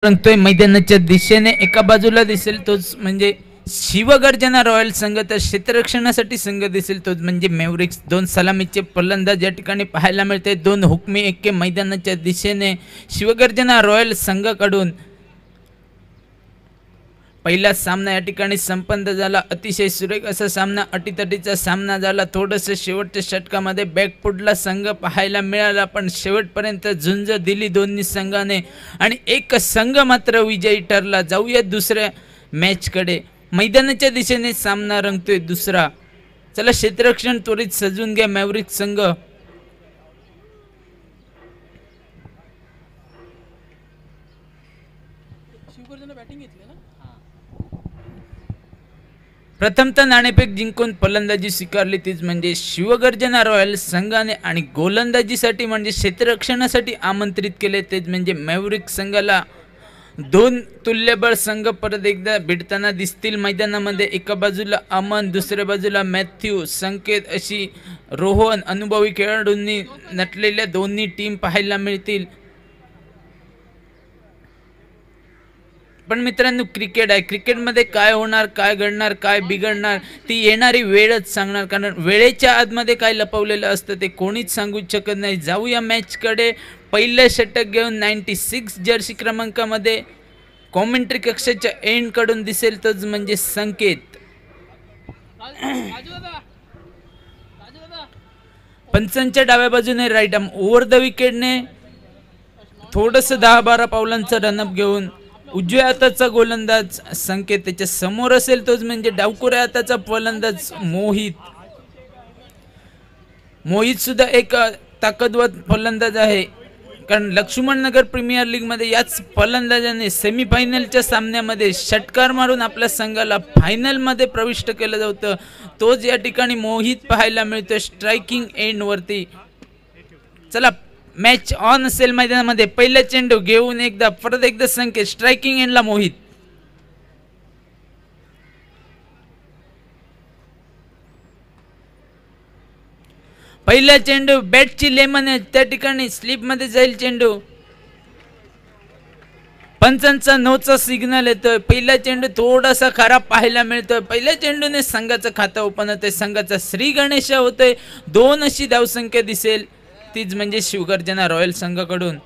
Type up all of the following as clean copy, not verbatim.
रंगतोय मैदानाच्या दिशेने एका बाजूला दिसेल तोच म्हणजे शिवगर्जना रॉयल संघ, तर क्षेत्ररक्षणासाठी संघ दिसेल तोच म्हणजे मेवरिक्स. दोन सलामीचे फलंदाज या ठिकाणी पाहायला मिळते. दोन हुकमी एक्के मैदानाच्या दिशेने शिवगर्जना रॉयल संघाकडून. पहिला सामना या ठिकाणी संपन्न झाला. अतिशय सुरेख असा सामना, अटीतटीचा सामना झाला. थोडंसं शेवटच्या षटकामध्ये बॅकफुटला संघ पाहायला मिळाला, पण शेवटपर्यंत झुंज दिली दोन्ही संघाने आणि एक संघ मात्र विजयी ठरला. जाऊया दुसऱ्या मॅचकडे. मैदानाच्या दिशेने सामना रंगतोय दुसरा. चला क्षेत्ररक्षण त्वरित सजून घ्या मॅव्रिक संघ. प्रथमतः नाणेफेक जिंकून फलंदाजी स्वीकारली तीच म्हणजे शिवगर्जना रॉयल संघाने आणि गोलंदाजीसाठी म्हणजे क्षेत्ररक्षणासाठी आमंत्रित केले तेच म्हणजे मॅव्रिक संघाला. दोन तुल्यबळ संघ परत एकदा भिडताना दिसतील मैदानामध्ये. एका बाजूला अमन, दुसऱ्या बाजूला मॅथ्यू, संकेत अशी रोहन अनुभवी खेळाडूंनी नटलेल्या दोन्ही टीम पाहायला मिळतील. पण मित्रांनो क्रिकेट आहे, क्रिकेटमध्ये काय होणार, काय घडणार, काय बिघडणार ती येणारी वेळच सांगणार, कारण वेळेच्या आतमध्ये काय लपवलेलं असतं ते कोणीच सांगू शकत नाही. जाऊया मॅचकडे. पहिलं षटक घेऊन 96 जर्सी क्रमांकामध्ये कॉमेंट्री कक्षाच्या एंड कडून दिसेल तोच म्हणजे संकेत. पंचांच्या डाव्या बाजूने राईट आर्म ओव्हर द विकेटने थोडंसं 10-12 पावलांचा रनअप घेऊन उजव्या हाताचा गोलंदाज संकेत, त्याच्या समोर असेल तोच म्हणजे डावकुऱ्या हाताचा फलंदाज मोहित. मोहित सुद्धा एक ताकदवर फलंदाज आहे, कारण लक्ष्मणनगर प्रीमियर लीग मध्ये याच फलंदाजाने सेमीफायनलच्या सामन्यामध्ये षटकार मारून आपल्या संघाला फायनल मध्ये प्रविष्ट केलं जातं. तोच या ठिकाणी मोहित पाहायला मिळतो स्ट्रायकिंग एंड वरती. चला मॅच ऑन असेल मैदानामध्ये. पहिला चेंडू घेऊन परत एकदा संकेत, स्ट्रायकिंग एंडला मोहित. पहिला चेंडू बॅटची लेमन आहे त्या ठिकाणी स्लिप मध्ये जाईल चेंडू. पंचांचा नोचा सिग्नल येतोय. पहिला चेंडू थोडासा खराब पाहायला मिळतोय. पहिल्या चेंडूने संघाचं खातं ओपन होतंय. संघाचा श्री गणेश होतोय. 2 अशी धावसंख्या दिसेल तीच म्हणजे शिवगर्जना रॉयल संघाकडून.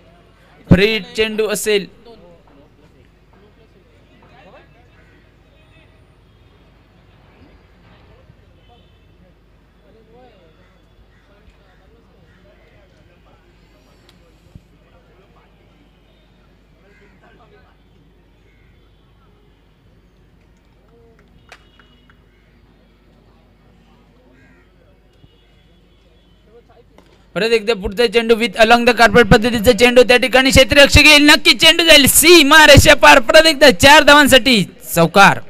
फ्री चेंडू असेल. परत एकदा पुढचा चेंडू विथ अलॉंग द कार्पेट पद्धतीचा चेंडू त्या ठिकाणी क्षेत्ररक्षक येईल. नक्की चेंडू जाईल सीमा रेषा पार. परत एकदा 4 धावांसाठी चौकार.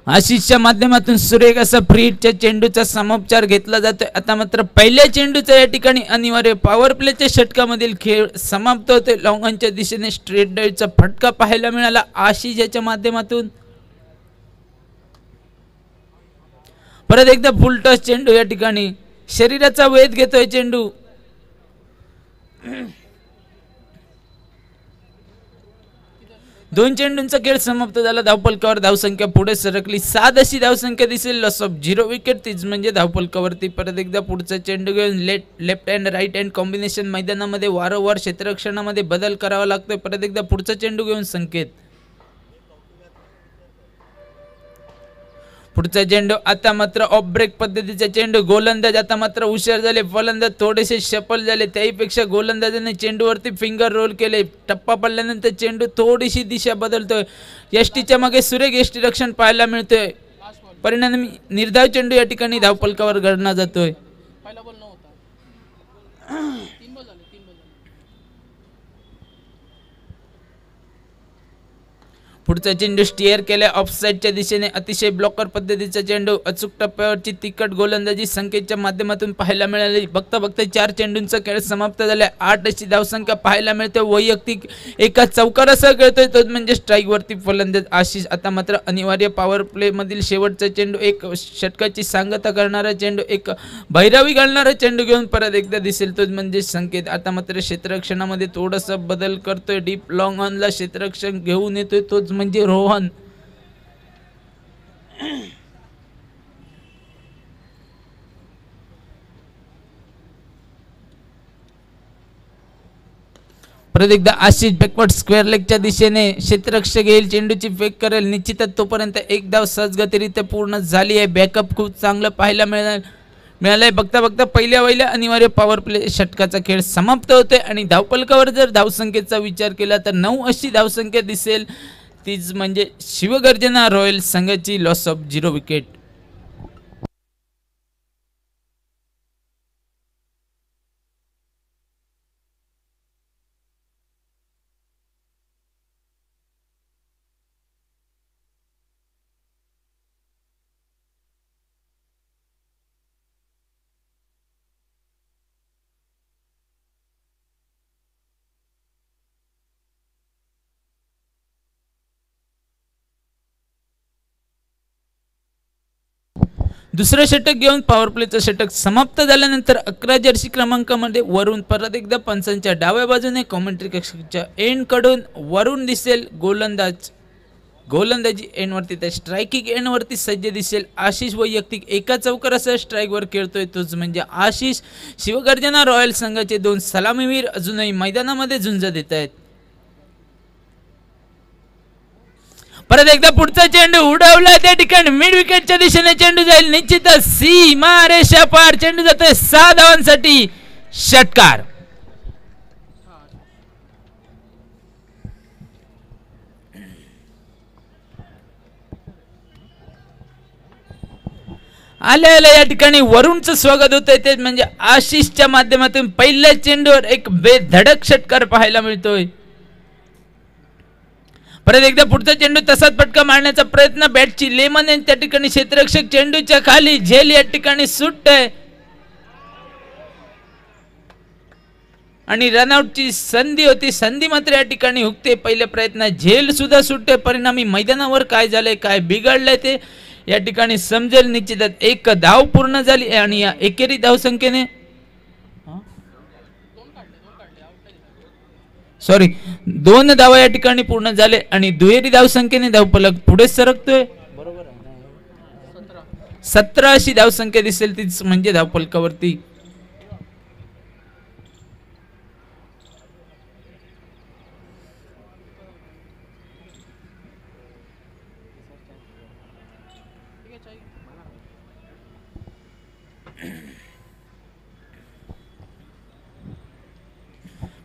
आशिषच्या माध्यमातून सुरेख असा फ्रीच्या चेंडूचा समापचार घेतला जातोय. आता मात्र पहिल्या चेंडूचा या ठिकाणी अनिवार्य पॉवर प्लेच्या षटकामधील खेळ समाप्त होते. लॉंगॉनच्या दिशेने स्ट्रेट ड्राईव्हचा फटका पाहायला मिळाला आशिष याच्या माध्यमातून. परत एकदा फुल टॉस चेंडू या ठिकाणी शरीराचा वेध घेतोय चेंडू. दोन चेंडूंचा खेळ समाप्त झाला. धावफलकावर धावसंख्या पुढे सरकली. 7 अशी धावसंख्या दिसेल. लॉस ऑफ 0 विकेट तीच म्हणजे धावफलकावरती. परत एकदा पुढचा चेंडू घेऊन left hand right hand combination मैदानामध्ये वारंवार क्षेत्ररक्षणामध्ये बदल करावा लागतोय. परत एकदा पुढचा चेंडू घेऊन संकेत. पुढचा चेंडू आता मात्र ऑफ ब्रेक पद्धतीचा चेंडू. गोलंदाज आता मात्र हुशार झाले. फलंदाज थोडेसे शफल झाले. त्याहीपेक्षा गोलंदाजाने चेंडूवरती फिंगर रोल केले. टप्पा पडल्यानंतर चेंडू थोडीशी दिशा बदलतोय. यष्टीच्या मागे सुरेख यष्टीरक्षण पाहायला मिळतोय. परिणामी निर्धाव चेंडू या ठिकाणी धावफलकावर गणला जातोय. पुढचा चेंडू स्टिअर केला ऑफसाईडच्या दिशेने, अतिशय ब्लॉकर पद्धतीचा चेंडू, अचूक टप्प्यावरची तिखट गोलंदाजी संकेतच्या माध्यमातून पाहायला मिळाली. बघता बघता 4 चेंडूंचा खेळ समाप्त झाला. 8 अशी धावसंख्या पाहायला मिळते. वैयक्तिक एका चौकारासह खेळतोय तो म्हणजे स्ट्राईकवरती फलंदाज आशिष. आता मात्र अनिवार्य पॉवर प्ले मधील शेवटचा चेंडू, एक षटकाची सांगता करणारा चेंडू, एक भैरावी घालणारा चेंडू घेऊन परत एकदा दिसेल तो म्हणजे संकेत. आता मात्र क्षेत्ररक्षणामध्ये थोडासा बदल करतोय. डीप लॉंग ऑनला क्षेत्ररक्षण घेऊन येतोय तोच म्हणजे रोहन. परत एकदा आशिष बॅकवर्ड स्क्वेअर लेगच्या दिशेने क्षेत्ररक्षक येईल, चेंडूची फेक करेल. निश्चितच तोपर्यंत एक धाव सहजगतीरित्या पूर्ण झाली आहे. बॅकअप खूप चांगलं पाहायला मिळालंय. बघता बघता पहिल्या अनिवार्य पॉवर प्ले षटकाचा खेळ समाप्त होतोय आणि धावफलकावर जर धावसंख्येचा विचार केला तर 9 अशी धावसंख्या दिसेल. तीच म्हणजे शिवगर्जना रॉयल संघाची लॉस ऑफ 0 विकेट. दुसरं षटक घेऊन पॉवर प्लेचं षटक समाप्त झाल्यानंतर 11 जर्सी क्रमांकामध्ये वरून परत एकदा पंचांच्या डाव्या बाजूने कॉमेंट्री कक्षाच्या एंड कडून वरून दिसेल गोलंदाजी एंडवरती, त्या स्ट्रायकिंग एंडवरती सज्ज दिसेल आशिष. वैयक्तिक एका चौकारासह स्ट्राईकवर खेळतोय तोच म्हणजे आशिष. शिवगर्जना रॉयल संघाचे 2 सलामीवीर अजूनही मैदानामध्ये झुंज देत आहेत. परत एकदा पुढचा चेंडू उडवला त्या ठिकाणी मिड विकेटच्या दिशेने चेंडू जाईल. निश्चितच सीमा रेषा पार चेंडू जातोय 6 धावांसाठी. षटकार आले या ठिकाणी वरुणचं स्वागत होतंय ते म्हणजे आशिषच्या माध्यमातून पहिल्या चेंडूवर एक बेधडक षटकार पाहायला मिळतोय. परत एकदा पुढचा चेंडू तसाच फटका मारण्याचा प्रयत्न, बॅटची लेमन त्या ठिकाणी क्षेत्ररक्षक चेंडूच्या खाली, झेल या ठिकाणी सुटतंय आणि रनआउटची संधी होती. संधी मात्र या ठिकाणी हुकते. पहिल्या प्रयत्न झेल सुद्धा सुटते. परिणामी मैदानावर काय झालंय, काय बिघडलंय ते या ठिकाणी समजेल. निश्चितच 1 धाव पूर्ण झाली आणि या एकेरी धावसंख्येने 2 धावा या ठिकाणी पूर्ण झाले आणि दुहेरी धावसंख्येने धावफलक पुढे सरकतोय. 17 अशी धावसंख्या दिसेल तीच म्हणजे धावफलकावरती.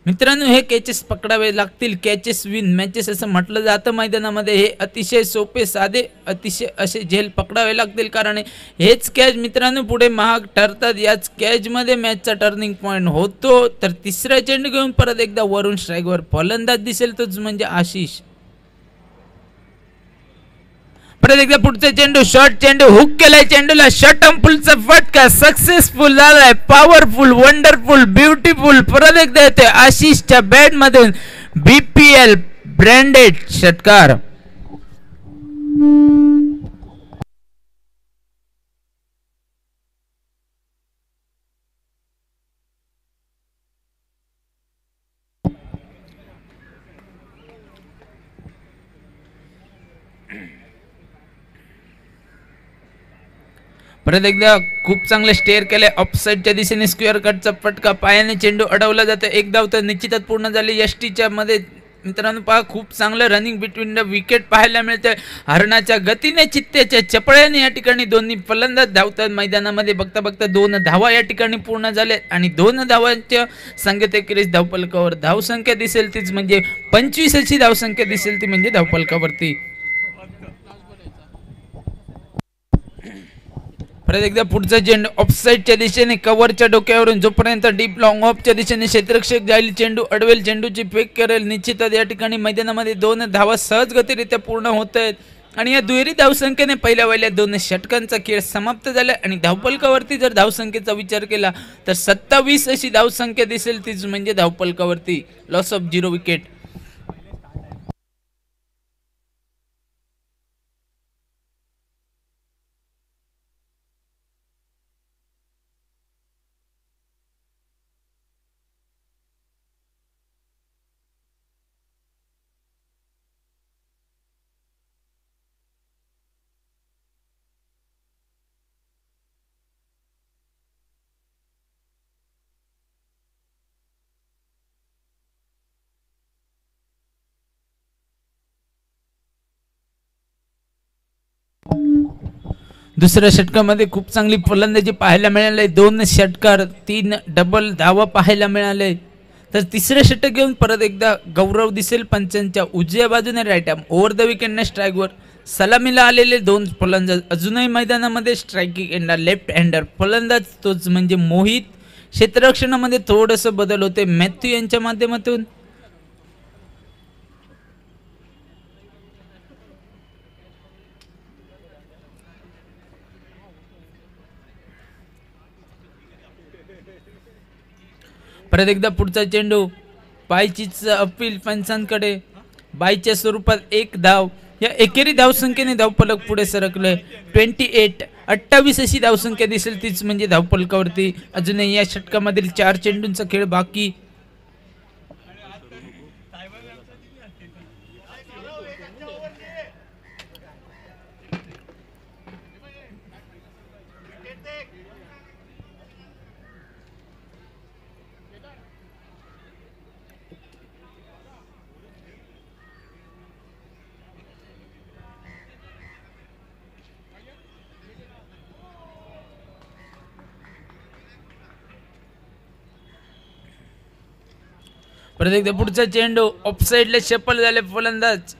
मित्रांनो, हे कॅचेस पकडावे लागतील. कॅचेस विन मॅचेस असं म्हटलं जातं मैदानामध्ये. हे अतिशय सोपे साधे अतिशय असे झेल पकडावे लागतील कारण हेच कॅच मित्रांनो पुढे महाग ठरतात. याच कॅचमध्ये मॅचचा टर्निंग पॉईंट होतो. तर तिसरा चेंडू घेऊन परत एकदा वरून स्ट्राईकवर फलंदाज दिसेल तोच म्हणजे आशिष. परत एकदा पुढचा चेंडू शॉर्ट चेंडू हुक केलाय. चेंडूला शॉर्ट अंपुलचा फटका सक्सेसफुल झालाय. Powerful, wonderful, beautiful. परत एकदा येतोय आशिषच्या बॅट मधून BPL ब्रँडेड षटकार. परत एकदा खूप चांगले स्टेअर केले. ऑफसाईडच्या दिशेने स्क्वेअर कटचा फटका, पायाने चेंडू अडवला जातो. 1 धाव तर निश्चितच पूर्ण झाली. यष्टीच्या मध्ये मित्रांनो पहा खूप चांगलं रनिंग बिटवीन द विकेट पाहायला मिळतंय. हरणाच्या गतीने चित्त्याच्या चपळ्याने या ठिकाणी दोन्ही फलंदाज धावतात मैदानामध्ये. बघता बघता 2 धावा या ठिकाणी पूर्ण झाल्या आणि 2 धावांच्या संगतीखेरीज धावफलकावर धावसंख्या दिसेल तीच म्हणजे 25 अशी धावसंख्या दिसेल ती म्हणजे धावफलकावरती. परत एकदा पुढचा चेंडू ऑफसाईडच्या दिशेने कव्हरच्या डोक्यावरून जोपर्यंत डीप लॉंग ऑफच्या दिशेने क्षेत्ररक्षक जाईल चेंडू अडवेल चेंडूची फेक करेल निश्चितच या ठिकाणी मैदानामध्ये 2 धावा सहजगतीरित्या पूर्ण होत आहेत आणि या दुहेरी धावसंख्येने पहिल्या 2 षटकांचा खेळ समाप्त झाला आणि धावफलकावरती जर धावसंख्येचा विचार केला तर 27 अशी धावसंख्या दिसेल तीच म्हणजे धावफलकावरती लॉस ऑफ 0 विकेट. दुसऱ्या षटकामध्ये खूप चांगली फलंदाजी पाहायला मिळाली 2 षटकार 3 डबल धावा पाहायला मिळाले तर तिसरे षटक घेऊन परत एकदा गौरव दिसेल पंचांच्या उजव्या बाजूने राईट आर्म ओव्हर द विकेटने स्ट्राईकवर सलामीला आलेले 2 फलंदाज अजूनही मैदानामध्ये स्ट्रायकिंग एंडर लेफ्ट हँडर फलंदाज तोच म्हणजे मोहित. क्षेत्ररक्षणामध्ये थोडंसं बदल होते मॅथ्यू यांच्या माध्यमातून. परत एकदा पुढचा चेंडू बायचीच अपील पंचांकडे बायच्या स्वरूपात 1 धाव या एकेरी धावसंख्येने धावफलक पुढे सरकले 28 अशी धावसंख्या दिसेल तीच म्हणजे धावफलकावरती अजूनही या षटकामधील 4 चेंडूंचा खेळ बाकी. परत एकदा पुढचा चेंडू ऑफसाईडला शफल झाले फलंदाज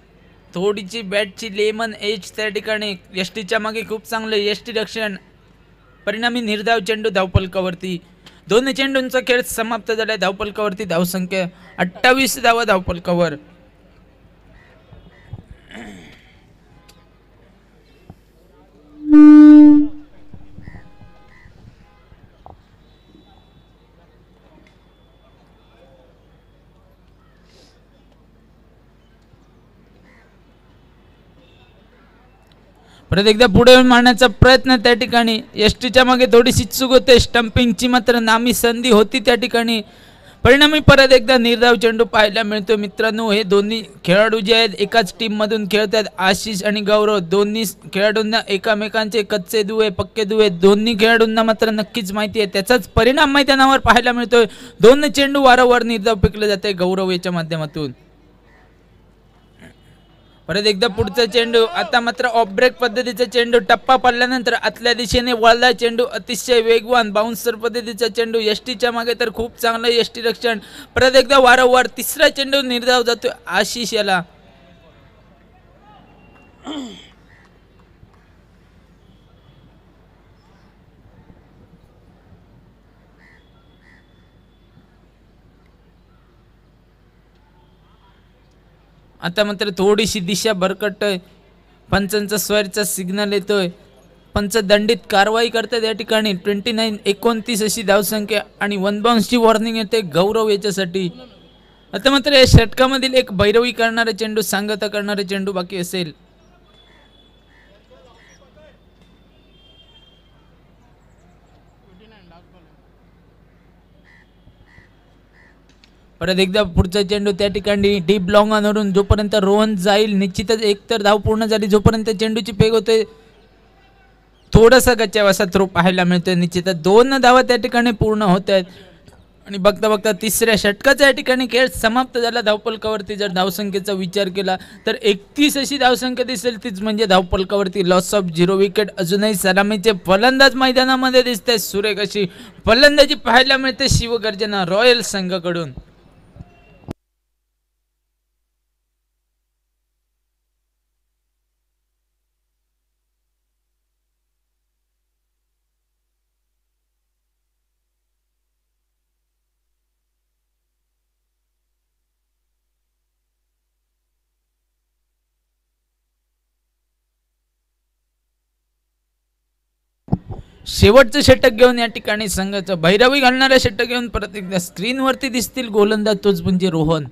थोडीची बॅटची लेमन एज त्या ठिकाणी यष्टीच्या मागे खूप चांगलं यष्टी रक्षण परिणामी निर्धाव चेंडू धावफलकावरती 2 चेंडूंचा खेळ समाप्त झाला धावफलकावरती धावसंख्या 28 धावा धावफलकावर. परत एकदा पुढे मारण्याचा प्रयत्न त्या ठिकाणी यष्टीच्या मागे थोडीशी चूक होते स्टंपिंगची मात्र नामी संधी होती त्या ठिकाणी परिणामी परत एकदा निर्धाव चेंडू पाहायला मिळतो. मित्रांनो हे दोन्ही खेळाडू जे आहेत एकाच टीममधून खेळतात आशिष आणि गौरव दोन्ही खेळाडूंना एकामेकांचे कच्चे दुवे पक्के दुवे दोन्ही खेळाडूंना मात्र नक्कीच माहिती आहे त्याचाच परिणाम मैदानावर पाहायला मिळतोय. 2 चेंडू वारंवार निर्धाव फेकले जाते गौरव याच्या माध्यमातून. परत एकदा पुढचा चेंडू आता मात्र ऑफ ब्रेक पद्धतीचा चेंडू टप्पा पडल्यानंतर आतल्या दिशेने वळला चेंडू अतिशय वेगवान बाउन्सर पद्धतीचा चेंडू यष्टीच्या मागे तर खूप चांगलं यष्टी रक्षण. परत एकदा वारंवार तिसरा चेंडू निर्धाव जातो आशिष याला. आता मात्र थोडीशी दिशा भरकटतोय पंचांचा स्वरचा सिग्नल येतोय पंच दंडित कारवाई करतात या ठिकाणी 29-29 अशी धावसंख्या आणि 1 बाउन्सची वॉर्निंग येते गौरव याच्यासाठी. आता मात्र या षटकामधील एक भैरवी करणारा चेंडू सांगता करणारा चेंडू बाकी असेल. परत एकदा पुढचा चेंडू त्या ठिकाणी डीप लॉंग ऑनवरून जोपर्यंत रोहन जाईल निश्चितच एकतर धाव पूर्ण झाली जोपर्यंत चेंडूची पेग होते थोडासा गच्च्यावासा थ्रो पाहायला मिळतोय. निश्चितच 2 धावा त्या ठिकाणी पूर्ण होत आहेत आणि बघता बघता तिसऱ्या षटकाचा या ठिकाणी खेळ समाप्त झाला. धावफलकावरती जर धावसंख्येचा विचार केला तर 31 अशी धावसंख्या दिसेल तीच म्हणजे धावफलकावरती लॉस ऑफ 0 विकेट. अजूनही सलामीचे फलंदाज मैदानामध्ये दिसत आहेत सुरेख अशी फलंदाजी पाहायला मिळते शिवगर्जना रॉयल संघाकडून. शेवटचं षटक घेऊन या ठिकाणी संघाचं भैरवी घालणाऱ्या षटक घेऊन परत एकदा स्क्रीनवरती दिसतील गोलंदाज, तोच म्हणजे रोहन.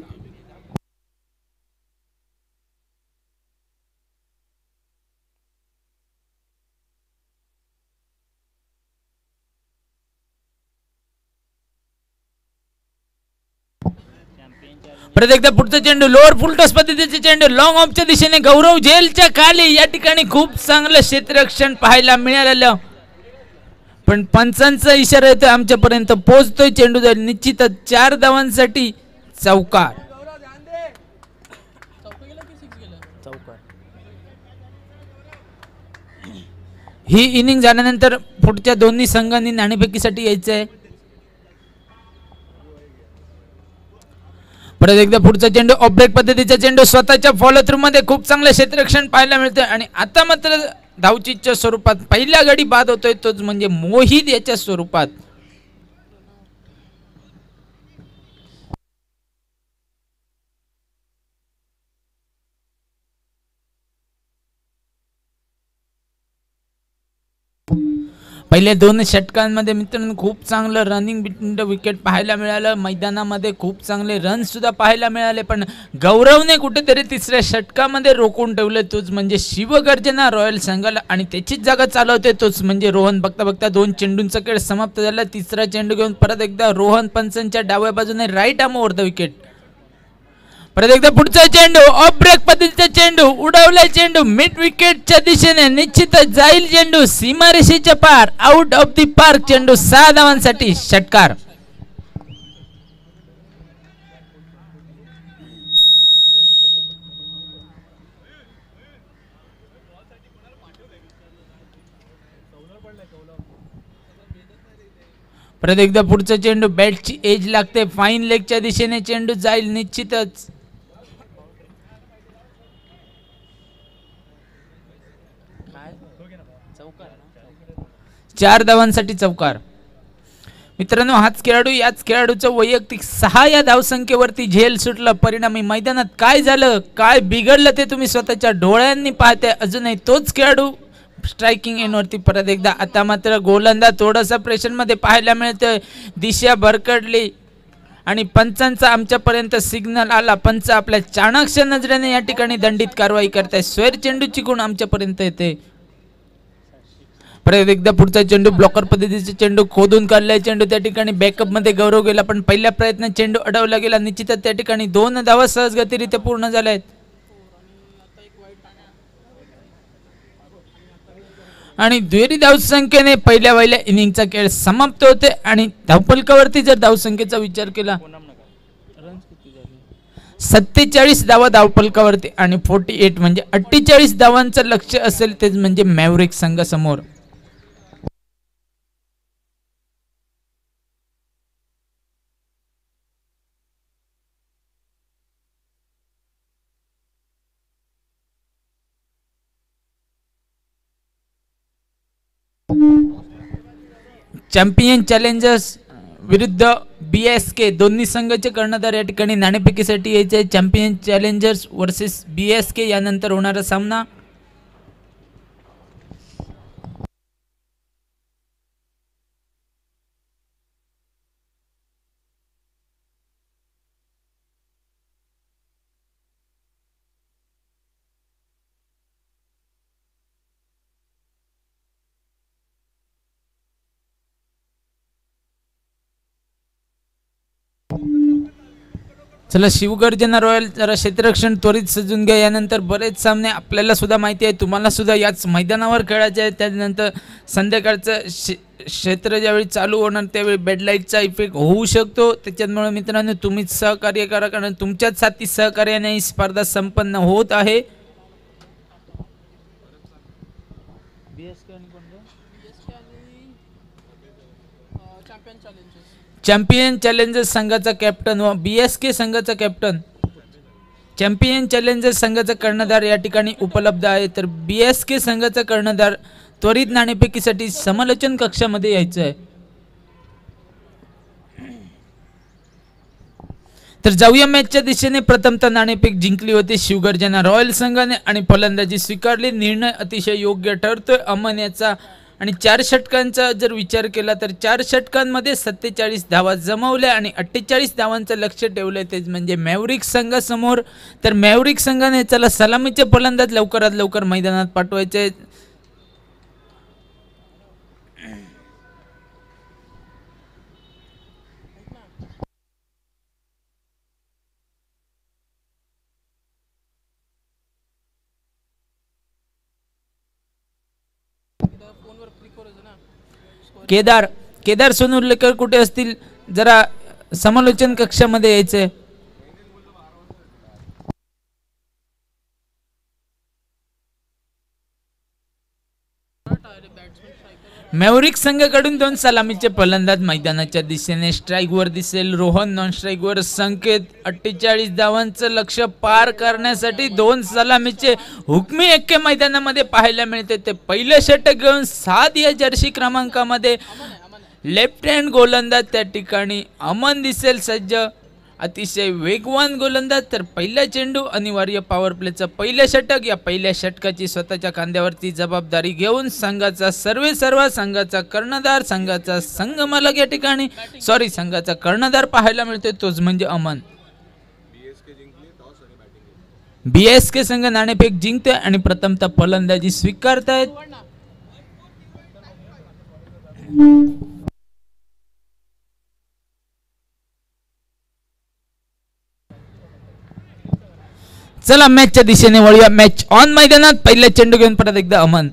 परत एकदा पुढचा चेंडू लोअर फुल टॉस पद्धतीचे चेंडू लॉंग ऑफच्या दिशेने गौरव झेलच्या खाली. या ठिकाणी खूप चांगलं क्षेत्ररक्षण पाहायला मिळालेलं, पण पंचांचा इशारा येतोय आमच्यापर्यंत पोहोचतोय. चेंडू जाईल निश्चितच 4 धावांसाठी चौकार. ही इनिंग झाल्यानंतर पुढच्या दोन्ही संघांनी नाणेफेकीसाठी यायचं आहे. परत एकदा पुढचा चेंडू ऑफ ब्रेक पद्धतीचा चेंडू स्वतःच्या फॉलो थ्रू मध्ये खूप चांगलं क्षेत्ररक्षण पाहायला मिळतं आणि आता मात्र धावचीच्या स्वरूपात पहिल्या गडी बाद होतोय, तोच म्हणजे मोहित याच्या स्वरूपात. पहिल्या 2 षटकांमध्ये मित्रांनो खूप चांगलं रनिंग बिटवीन द विकेट पाहायला मिळालं. मैदानामध्ये खूप चांगले रन सुद्धा पाहायला मिळाले, पण गौरवने कुठेतरी तिसऱ्या षटकामध्ये रोखून ठेवले, तोच म्हणजे शिवगर्जना रॉयल संघाला, आणि त्याचीच जागा चालवते तोच म्हणजे रोहन. बघता बघता 2 चेंडूंचा खेळ समाप्त झाला. तिसरा चेंडू घेऊन परत एकदा रोहन पंचांच्या डाव्या बाजूने right arm over the wicket. परत एकदा पुढचा चेंडू ऑफ ब्रेक पद्धतीचा चेंडू उडवला, चेंडू मिड विकेटच्या दिशेने निश्चितच जाईल. चेंडू सीमारेषेच्या पार आउट ऑफ दी पार्क. चेंडू 6 धावांसाठी षटकार. परत एकदा पुढचा चेंडू बॅटची एज लागते, फाईन लेगच्या दिशेने चेंडू जाईल निश्चितच. 4 धावांसाठी चौकार. मित्रांनो हाच खेळाडू, याच खेळाडूचं वैयक्तिक 6 या धावसंख्येवरती झेल सुटलं. परिणामी मैदानात काय झालं, काय बिघडलं ते तुम्ही स्वतःच्या डोळ्यांनी पाहताय. अजूनही तोच खेळाडू स्ट्रायकिंग एंडवरती. परत एकदा आता मात्र गोलंदाज थोडासा प्रेशरमध्ये पाहायला मिळतोय. दिशा भरकडली आणि पंचांचा आमच्यापर्यंत सिग्नल आला. पंच आपल्या चाणक्य नजरेने या ठिकाणी दंडित कारवाई करताय. स्वेर चेंडूची गुण आमच्यापर्यंत येते. परत एकदा पुढचा चेंडू ब्लॉकर पद्धतीचा चेंडू खोदून काढलाय. चेंडू त्या ठिकाणी बॅकअप मध्ये गौरव गेला, पण पहिल्या प्रयत्नात चेंडू अडवला गेला. निश्चितच त्या ठिकाणी 2 धावा सहजगतीरित्या पूर्ण झाल्या आहेत आणि दुहेरी धावसंख्येने पहिल्या इनिंगचा खेळ समाप्त होते. आणि धावफलकावरती जर धावसंख्येचा विचार केला 47 धावा धावफलकावरती आणि 48 म्हणजे 48 धावांचं लक्ष्य असेल तेच म्हणजे मॅव्हरिक संघासमोर. चॅम्पियन चॅलेंजर्स विरुद्ध BSK दोन्ही संघाचे कर्णधार या ठिकाणी नाणेफेकीसाठी यायचे आहे. चॅम्पियन चॅलेंजर्स वर्सेस BSK यानंतर होणारा सामना. चला शिवगर्जना रॉयल जरा क्षेत्ररक्षण त्वरित सजून घ्या. यानंतर बरेच सामने आपल्याला सुद्धा माहिती आहे, तुम्हाला सुद्धा याच मैदानावर खेळायचे आहे. त्यानंतर संध्याकाळचं क्षेत्र ज्यावेळी चालू होणार त्यावेळी बेडलाईटचा इफेक्ट होऊ शकतो. त्याच्यामुळे मित्रांनो तुम्हीच सहकार्य करा, कारण तुमच्याच साथी सहकार्याने ही स्पर्धा संपन्न होत आहे. चॅम्पियन चॅलेंजर्स संघाचा कॅप्टन व BSK संघाचा कॅप्टन. चॅम्पियन चॅलेंजर्स संघाचा कर्णधार या ठिकाणी उपलब्ध आहे, तर BSK संघाचा कर्णधार त्वरित नाणेफेकीसाठी समालोचन कक्षामध्ये यायचं आहे. तर जाऊया मॅचच्या दिशेने. प्रथमतः नाणेफेक जिंकली होती शिवगर्जना रॉयल संघाने आणि फलंदाजी स्वीकारली. निर्णय अतिशय योग्य ठरतोय. अमन याचा आणि 4 षटकांचा जर विचार केला तर 4 षटकांमध्ये 47 धावा जमवल्या आणि 48 धावांचं लक्ष ठेवलंय तेच म्हणजे मॅव्हरिक संघासमोर. तर मॅव्हरिक संघाने चला सलामीचे फलंदाज लवकरात लवकर मैदानात पाठवायचे. केदार केदार सोनुर्लेकर कुठे असतील, जरा समालोचन कक्षामध्ये यायचंय. मॅव्हरिक संघाकडून 2 सलामीचे फलंदाज मैदानाच्या दिशेने. स्ट्राईकवर दिसेल रोहन, नॉन स्ट्राईकवर संकेत. 48 धावांचं लक्ष पार करण्यासाठी 2 सलामीचे हुकमी एक्के मैदानामध्ये पाहायला मिळते. ते पहिले षटक घेऊन 7 या जर्सी क्रमांकामध्ये लेफ्ट हँड गोलंदाज त्या ठिकाणी अमन दिसेल सज्ज, अतिशय वेगवान गोलंदाज. तर पहिला चेंडू अनिवार्य पॉवर प्लेचं पहिलं षटक. या पहिल्या षटकाची स्वतःच्या खांद्यावरती जबाबदारी घेऊन संघाचा सर्व संघाचा कर्णधार, संघाचा संघमालक या ठिकाणी संघाचा कर्णधार पाहायला मिळतोय, तोच म्हणजे अमन. बीएसके संघ नाणेफेक जिंकतोय आणि प्रथमतः फलंदाजी स्वीकारतायत. चला मॅचच्या दिशेने वळूया. मॅच ऑन मैदानात. पहिला चेंडू घेऊन परत एकदा अमन.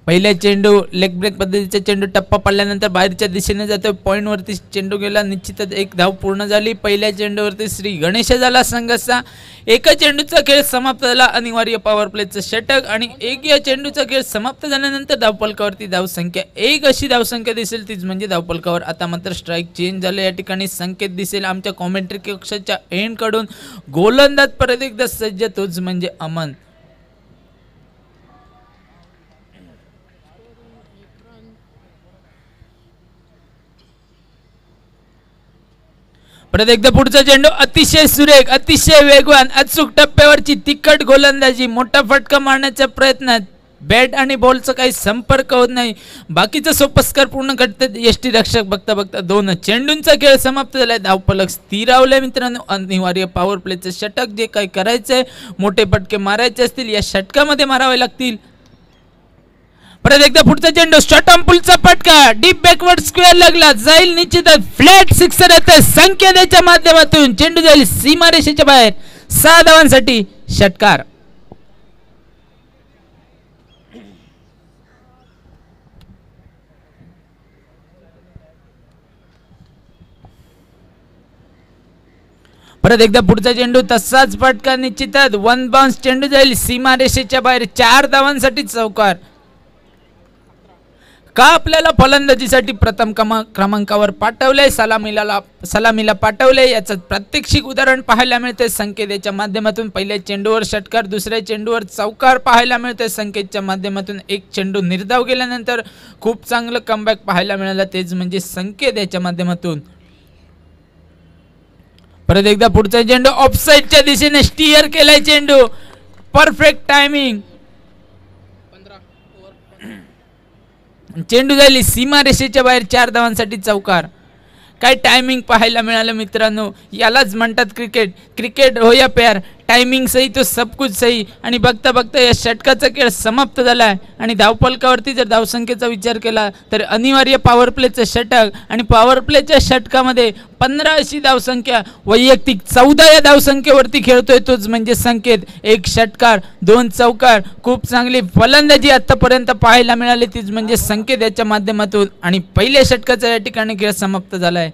पहिला चेंडू लेग ब्रेक पद्धतीचा चेंडू टप्पा पडल्यानंतर बाहेरच्या दिशेने जातोय. पॉइंट वरती चेंडू गेला, निश्चितच 1 धाव पूर्ण झाली. पहिल्या चेंडूवरती श्री गणेश झाला संघाचा. एका चेंडूचा खेळ समाप्त झाला. अनिवार्य पॉवर प्लेचं षटक आणि या चेंडूचा खेळ समाप्त झाल्यानंतर धावफलकावरती धावसंख्या 1 अशी धावसंख्या दिसेल, तीच म्हणजे धावफलकावर. आता मात्र स्ट्राईक चेंज झाले. या ठिकाणी संकेत दिसेल आमच्या कॉमेंट्री कक्षाच्या एंड कडून. गोलंदाज परत एकदा सज्ज, तोच म्हणजे अमन. परत एकदा पुढचा चेंडू. अतिशय सुरेख, अतिशय वेगवान, अचूक टप्प्यावरची तिखट गोलंदाजी. मोठा फटका मारण्याच्या प्रयत्नात बॅट आणि बॉलचा काही संपर्क होत नाही. बाकीचं सोपस्कर पूर्ण करतात यष्टीरक्षक. बघता बघता 2 चेंडूंचा खेळ समाप्त झालाय. धावफलक स्थिरावलाय मित्रांनो. अनिवार्य पॉवर प्लेचं षटक. जे काही करायचंय, मोठे फटके मारायचे असतील या षटकामध्ये मारावे लागतील. परत एकदा पुढचा चेंडू. शॉर्ट ऑन पुलचा फटका. डीप बॅकवर्ड स्क्वेअर लागला, जाईल निश्चितच. फ्लॅट सिक्सर येते संकेताच्या माध्यमातून. चेंडू जाईल सीमारेषेच्या बाहेर. 6 धावांसाठी षटकार. परत एकदा पुढचा चेंडू. तसाच फटका, निश्चितच 1 बाउन्स. चेंडू जाईल सीमारेषेच्या बाहेर. 4 धावांसाठी चौकार. का आपल्याला फलंदाजीसाठी प्रथम क्रमांकावर पाठवले, सलामीला पाठवले, याचं प्रात्यक्षिक उदाहरण पाहायला मिळते संकेताच्या माध्यमातून. पहिल्या चेंडूवर षटकार, दुसऱ्या चेंडूवर चौकार पाहायला मिळते संकेतच्या माध्यमातून. 1 चेंडू निर्धाव गेल्यानंतर खूप चांगलं कमबॅक पाहायला मिळालं, तेच म्हणजे संकेत याच्या माध्यमातून. परत एकदा पुढचा चेंडू. ऑफसाइडच्या दिशेने स्टीअर केलाय चेंडू. Perfect timing. चेंडू झाली सीमारेषेच्या बाहेर. 4 धावांसाठी चौकार. काय टायमिंग पाहायला मिळालं मित्रांनो. यालाच म्हणतात क्रिकेट हो या प्यार. टायमिंग सही तो सब कुछ सही. आणि बघता बघता या षटकाचा खेळ समाप्त झाला आहे. आणि धावफलकावरती जर धावसंख्येचा विचार केला तर अनिवार्य पॉवर प्लेचं षटक आणि पॉवर प्लेच्या षटकामध्ये 15 अशी धावसंख्या. वैयक्तिक 14 या धावसंख्येवरती खेळतोय, तोच म्हणजे संकेत. 1 षटकार, 2 चौकार. खूप चांगली फलंदाजी आतापर्यंत पाहायला मिळाली, तीच म्हणजे संकेत याच्या माध्यमातून. आणि पहिल्या षटकाचा या ठिकाणी खेळ समाप्त झालाय.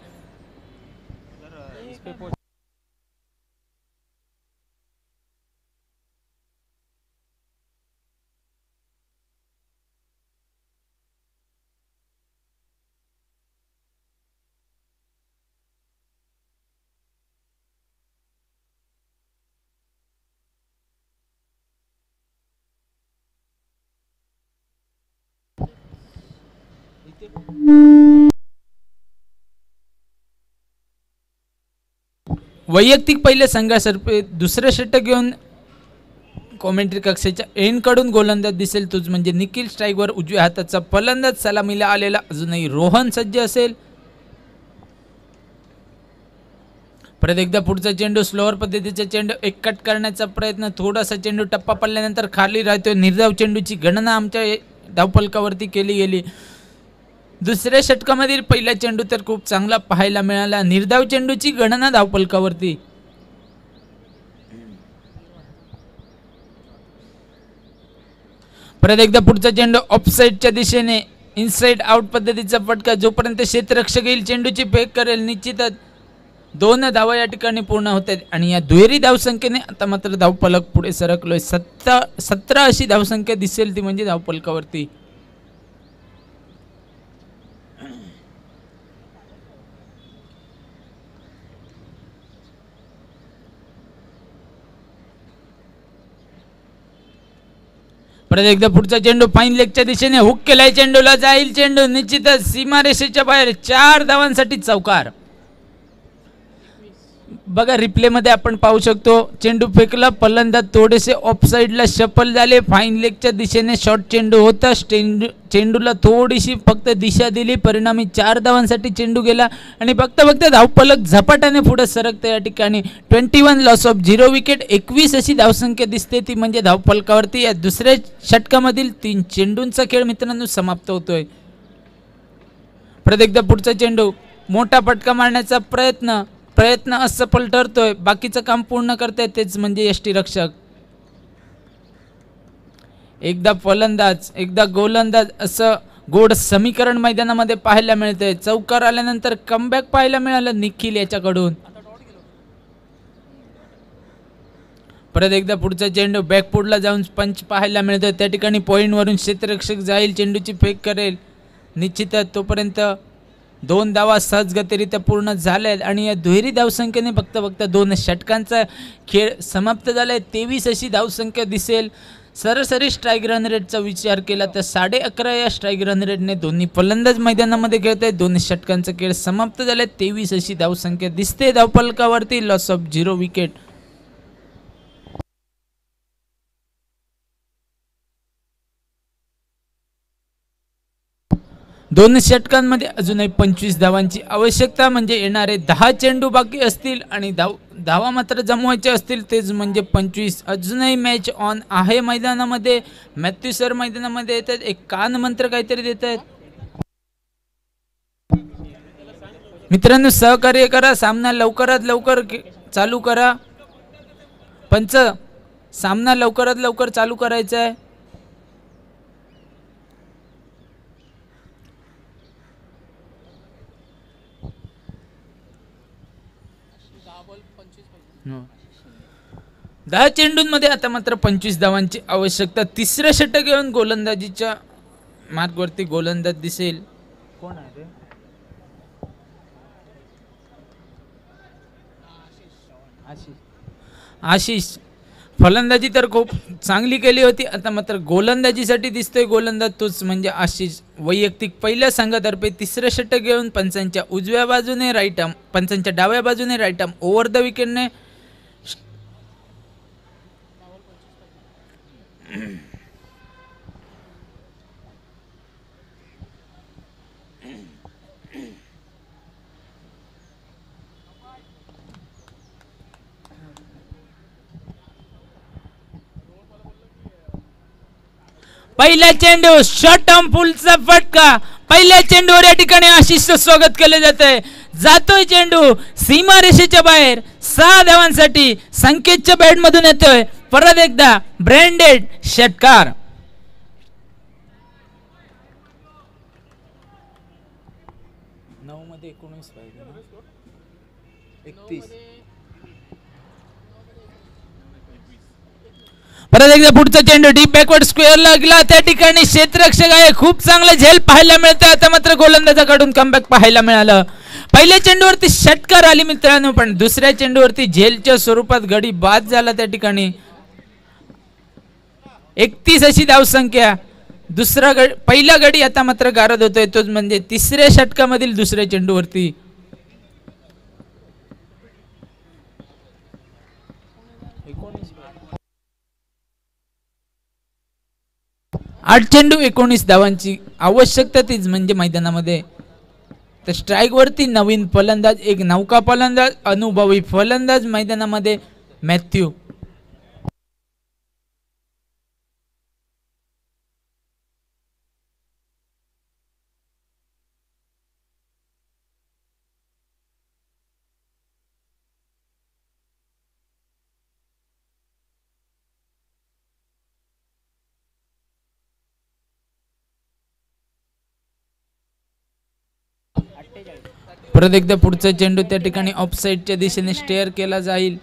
वैयक्तिक पहिले संघातर्फे दुसरे षटक घेऊन कॉमेंट्री कक्षाच्या एंडकडून गोलंदाज दिसेल तोच म्हणजे निखिल. स्ट्राईकवर उजव्या हाताचा फलंदाज सलामीला आलेला अजूनही रोहन सज्ज असेल. परत एकदा पुढचा चेंडू स्लोअर पद्धतीचा चेंडू एक कट करण्याचा प्रयत्न. थोडासा चेंडू टप्पा पडल्यानंतर खाली राहतोय. निर्धाव चेंडूची गणना आमच्या धावफलकावरती केली गेली. दुसऱ्या षटकामधील पहिला चेंडू तर खूप चांगला पाहायला मिळाला. निर्धाव चेंडूची गणना धावफलकावरती. परत एकदा पुढचा चेंडू ऑफसाईडच्या दिशेने इनसाइड आउट पद्धतीचा फटका. जोपर्यंत क्षेत्ररक्षक येईल चेंडूची फेक करेल निश्चितच 2 धावा या ठिकाणी पूर्ण होत आहेत आणि या दुहेरी धावसंख्येने आता मात्र धावफलक पुढे सरकलोय. 17 अशी धावसंख्या दिसेल ती म्हणजे धावफलकावरती. परत एकदा पुढचा चेंडू फाईन लेगच्या दिशेने हुक केलाय. चेंडूला जाईल चेंडू निश्चितच सीमारेषेच्या बाहेर. 4 धावांसाठी चौकार. बघा रिप्ले मध्ये आपण पाहू शकतो चेंडू फेकला. फलंदाज थोडेसे ऑफसाईडला शफल झाले. फाईन लेगच्या दिशेने शॉर्ट चेंडू होता. चेंडूला थोडीशी फक्त दिशा दिली. परिणामी 4 धावांसाठी चेंडू गेला आणि फक्त धावफलक झपाट्याने पुढे सरकते. या ठिकाणी 21 लॉस ऑफ 0 विकेट. 21 अशी धावसंख्या दिसते ती म्हणजे धावफलकावरती. या दुसऱ्या षटकामधील 3 चेंडूंचा खेळ मित्रांनो समाप्त होतोय. परत एकदा पुढचा चेंडू मोठा फटका मारण्याचा प्रयत्न असफल ठरतोय. बाकीचं काम पूर्ण करताय तेच म्हणजे यष्टीरक्षक. एकदा फलंदाज एकदा गोलंदाज असं गोड समीकरण मैदानामध्ये पाहायला मिळतंय. चौकार आल्यानंतर कमबॅक पाहायला मिळालं निखिल याच्याकडून. परत एकदा पुढचा चेंडू बॅकफुटला जाऊन पंच पाहायला मिळतोय. त्या ठिकाणी पॉईंटवरून क्षेत्ररक्षक जाईल चेंडूची फेक करेल निश्चितच. तोपर्यंत 2 धावा सहजगतिरित्या पूर्ण झाल्यात आणि या दुहेरी धावसंख्येने फक्त 2 षटकांचा खेळ समाप्त झालाय. 23 अशी धावसंख्या दिसेल. सरासरी स्ट्राईक रन रेटचा विचार केला तर 11.5 या स्ट्राईक रन रेटने दोन्ही फलंदाज मैदानामध्ये खेळत आहेत. 2 षटकांचा खेळ समाप्त झालाय. 23 अशी धावसंख्या दिसते धावफलकावरती. Loss of 0 wicket. दोन षटकांमध्ये अजूनही 25 धावांची आवश्यकता म्हणजे येणारे 10 चेंडू बाकी असतील आणि धावा मात्र जमवायचे असतील तेच म्हणजे 25. अजूनही मॅच ऑन आहे मैदानामध्ये. मॅथ्यू सर मैदानामध्ये येतात. एक कान मंत्र काहीतरी देत आहेत. मित्रांनो सहकार्य करा. सामना लवकरात लवकर चालू करा. पंच सामना लवकरात लवकर चालू करायचा आहे. No. 10 चेंडूंमध्ये आता मात्र 25 धावांची आवश्यकता. तिसरं षटक घेऊन गोलंदाजीच्या मार्गवरती गोलंदाज दिसेल. कोण आहे आशिष. फलंदाजी तर खूप चांगली केली होती. आता मात्र गोलंदाजीसाठी दिसतोय गोलंदाज तोच म्हणजे आशिष. वैयक्तिक पहिल्या संघातर्फे तिसरं षटक घेऊन पंचांच्या उजव्या बाजूने राईट आर्म पंचांच्या डाव्या बाजूने राईट आर्म ओव्हर द विकेटने पहिला चेंडू शॉर्ट आर्म फुलचा फटका. पहिल्या चेंडूवर या ठिकाणी आशिषचं स्वागत केले जात आहे. जातोय चेंडू सीमारेषेच्या बाहेर. 6 धावांसाठी संकेतच्या बॅट मधून येतोय. परत एकदा ब्रँडेड षटकार. मध्ये 19 पाहिजे ना 31. परत एकदा पुढचा चेंडू डीप बॅकवर्ड स्क्वेअर लागला. त्या ठिकाणी क्षेत्ररक्षक आहे. खूप चांगला झेल पाहायला मिळतं. आता मात्र गोलंदाजाकडून कमबॅक पाहायला मिळालं. पहिल्या चेंडूवरती षटकार आली मित्रांनो पण दुसऱ्या चेंडूवरती झेलच्या स्वरूपात गडी बाद झाला. त्या ठिकाणी 31 अशी धावसंख्या. पहिला गडी आता मात्र गारद होतोय तोच म्हणजे तिसऱ्या षटकामधील दुसऱ्या चेंडूवरती. 8 चेंडू 19 धावांची आवश्यकता तीच म्हणजे मैदानामध्ये. तर स्ट्राईक वरती नवीन फलंदाज, एक नौका फलंदाज, अनुभवी फलंदाज मैदानामध्ये मॅथ्यू. परत एकदा पुढचा चेंडू त्या ठिकाणी ऑफसाईडच्या दिशेने स्टेअर केला जाईल.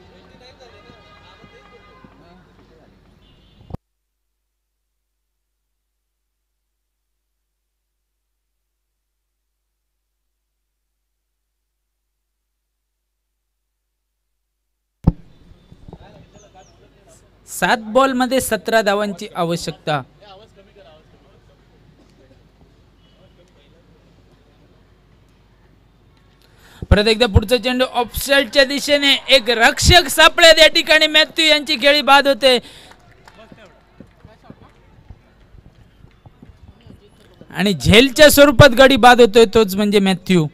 सात बॉल मध्ये 17 धावांची आवश्यकता. परत एकदा पुढचा चेंडू ऑफसाईडच्या दिशेने, एक रक्षक सापळे त्या ठिकाणी मॅथ्यू यांची खेळी बाद होते आणि झेलच्या स्वरूपात गडी बाद होतोय, तोच म्हणजे मॅथ्यू.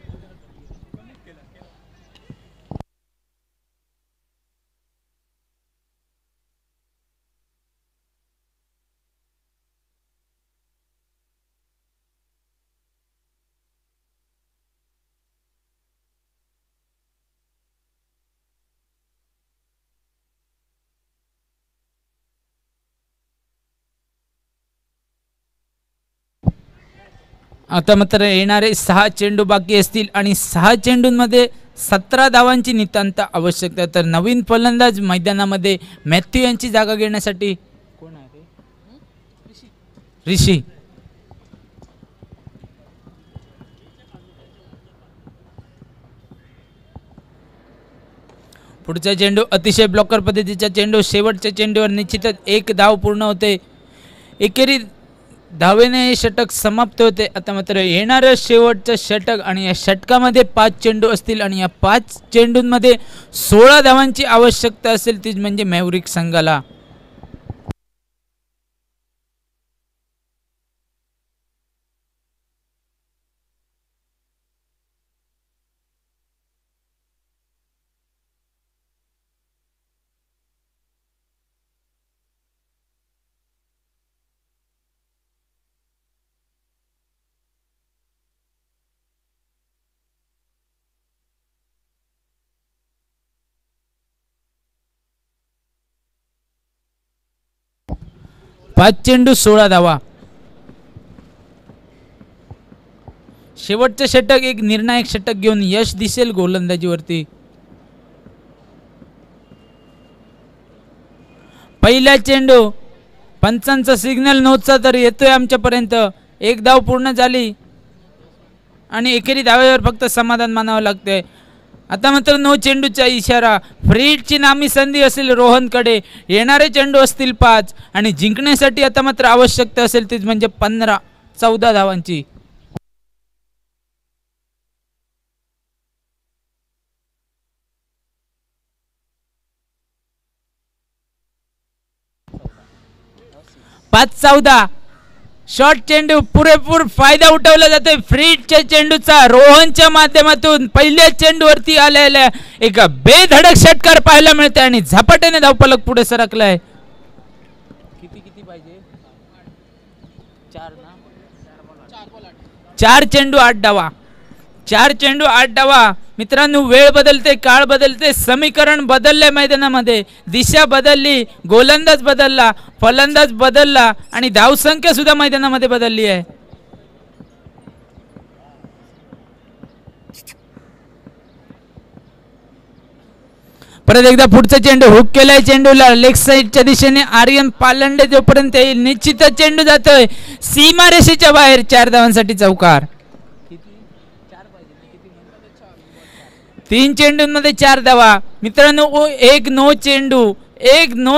आता मात्र येणारे 6 चेंडू बाकी असतील आणि 6 चेंडूंमध्ये 17 धावांची नितांत आवश्यकता. तर नवीन फलंदाज मैदानामध्ये मॅथ्यू यांची जागा घेण्यासाठी कोण आहे? ऋषी. पुढचा चेंडू अतिशय ब्लॉकर पद्धतीचा चेंडू, शेवटच्या चेंडूवर निश्चितच एक धाव पूर्ण होते. एकेरी धावेने हे षटक समाप्त होते. आता मात्र येणारं शेवटचं षटक आणि या षटकामध्ये 5 चेंडू असतील आणि या 5 चेंडूंमध्ये 16 धावांची आवश्यकता असेल, तीच म्हणजे मॅव्हरिक संघाला. पाच चेंडू 16 धावा. शेवटचं षटक एक निर्णायक षटक घेऊन यश दिसेल गोलंदाजीवरती. पहिला चेंडू, पंचांचा सिग्नल नव्हता तर येतोय आमच्यापर्यंत. एक धाव पूर्ण झाली आणि एकेरी धावेवर फक्त समाधान मानावं लागतंय. आता मात्र नो चेंडूचा इशारा. फ्रीडची नामी संधी असेल रोहनकडे. येणारे चेंडू असतील 5 आणि जिंकण्यासाठी आता मात्र आवश्यकता असेल तीच म्हणजे 14 धावांची. पाच 14 शॉर्ट चेंडू, पुरेपूर फायदा उठवला जातोय फ्रीडच्या चेंडूचा. रोहनच्या माध्यमातून पहिल्या चेंडूवरती आलेल्या एका बेधडक षटकार पाहायला मिळते आणि झपाट्याने धावफलक पुढे सरकलाय. किती पाहिजे? 4 चेंडू 8 धावा. 4 चेंडू 8 धावा. मित्रांनो, वेळ बदलते, काळ बदलते, समीकरण बदलले, मैदानामध्ये दिशा बदलली, गोलंदाज बदलला, फलंदाज बदलला आणि धावसंख्या सुद्धा मैदानामध्ये बदलली आहे. परत एकदा पुढचा चेंडू हुक केलाय चेंडूला लेग साइडच्या दिशेने. आर्यन पालंडे जोपर्यंत येईल निश्चितच चेंडू जातोय सीमारेषेच्या बाहेर. 4 धावांसाठी चौकार. 3 चेंडूंमध्ये 4 धावा. मित्रांनो, एक नो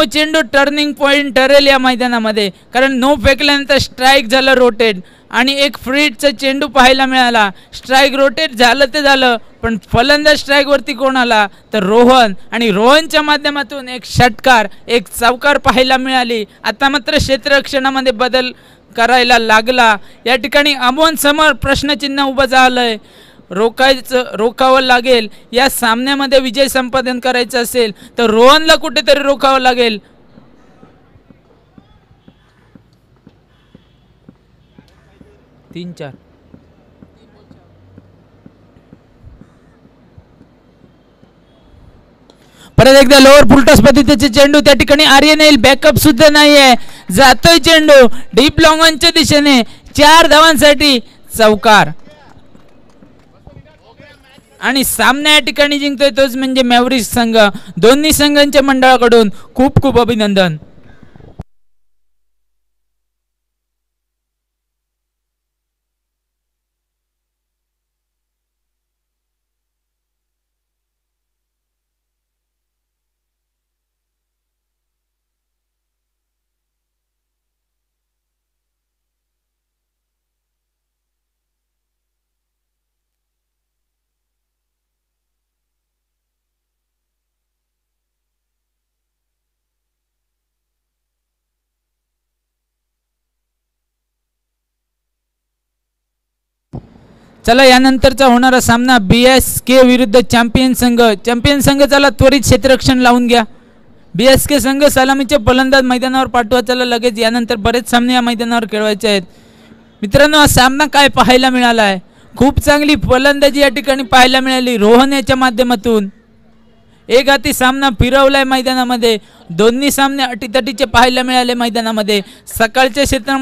चेंडू टर्निंग पॉइंट ठरेल या मैदानामध्ये, कारण नो फेकल्यानंतर स्ट्राईक झालं रोटेट आणि एक फ्रीडचा चेंडू पाहायला मिळाला. स्ट्राईक रोटेट झालं ते झालं, पण फलंदाज स्ट्राईक वरती कोण आला तर रोहन, आणि रोहनच्या माध्यमातून एक षटकार, एक चौकार पाहायला मिळाली. आता मात्र क्षेत्ररक्षणामध्ये बदल करायला लागला. या ठिकाणी अमोन समोर प्रश्नचिन्ह उभं झालंय. रोखावं लागेल. या सामन्यामध्ये विजय संपादन करायचा असेल तर रोहनला कुठेतरी रोखावं लागेल. तीन चार परत एकदा लोअर फुलटॉस पद्धतीचे चेंडू. त्या ठिकाणी आर्यन येईल. बॅकअप सुद्धा नाहीये. जातोय चेंडू डीप लॉंग ऑनच्या दिशेने. 4 धावांसाठी चौकार आणि सामना या ठिकाणी जिंकतोय तोच म्हणजे मॅव्हरिक्स संघ. दोन्ही संघांच्या मंडळाकडून खूप खूप अभिनंदन. चला यानंतरचा होणारा सामना BSK विरुद्ध चॅम्पियन संघ. चॅम्पियन संघ चला त्वरित क्षेत्ररक्षण लावून घ्या. BSK संघ सलामीचे फलंदाज मैदानावर पाठवा. चला लगेच यानंतर बरेच सामने या मैदानावर खेळवायचे आहेत. मित्रांनो हा सामना काय पाहायला मिळाला आहे. खूप चांगली फलंदाजी या ठिकाणी पाहायला मिळाली रोहन याच्या माध्यमातून. एक हाती सामना फिरवलाय मैदानामध्ये. दोन्ही सामने अटीतटीचे पाहायला मिळाले मैदानामध्ये. सकाळच्या क्षेत्रामध्ये